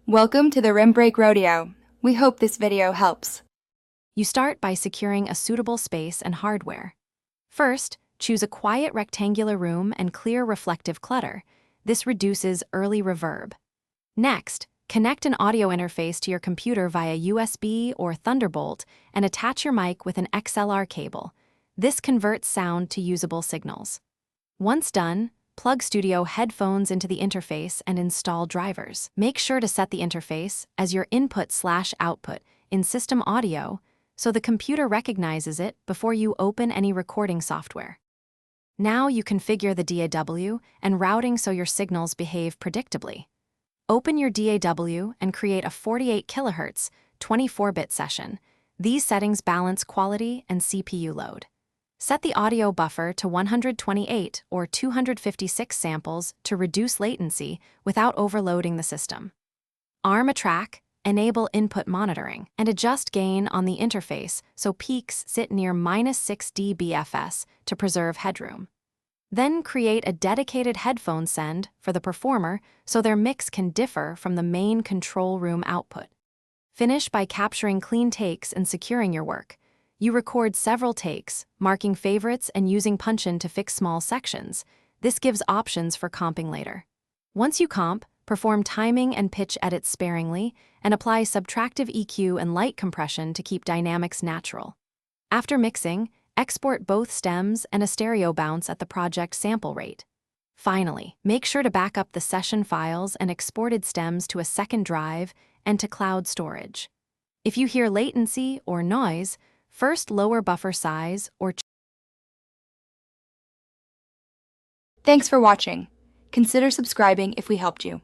Welcome to the Rim Break Rodeo. We hope this video helps. You start by securing a suitable space and hardware. First, choose a quiet rectangular room and clear reflective clutter. This reduces early reverb. Next, connect an audio interface to your computer via USB or Thunderbolt and attach your mic with an XLR cable. This converts sound to usable signals. Once done, plug studio headphones into the interface and install drivers. Make sure to set the interface as your input/output in system audio so the computer recognizes it before you open any recording software. Now you configure the DAW and routing so your signals behave predictably. Open your DAW and create a 48 kHz, 24-bit session. These settings balance quality and CPU load. Set the audio buffer to 128 or 256 samples to reduce latency without overloading the system. Arm a track, enable input monitoring, and adjust gain on the interface so peaks sit near -6 dBFS to preserve headroom. Then create a dedicated headphone send for the performer so their mix can differ from the main control room output. Finish by capturing clean takes and securing your work. You record several takes, marking favorites and using Punch-In to fix small sections. This gives options for comping later. Once you comp, perform timing and pitch edits sparingly, and apply subtractive EQ and light compression to keep dynamics natural. After mixing, export both stems and a stereo bounce at the project sample rate. Finally, make sure to back up the session files and exported stems to a second drive and to cloud storage. If you hear latency or noise, first lower buffer size or Thanks for watching. Consider subscribing if we helped you.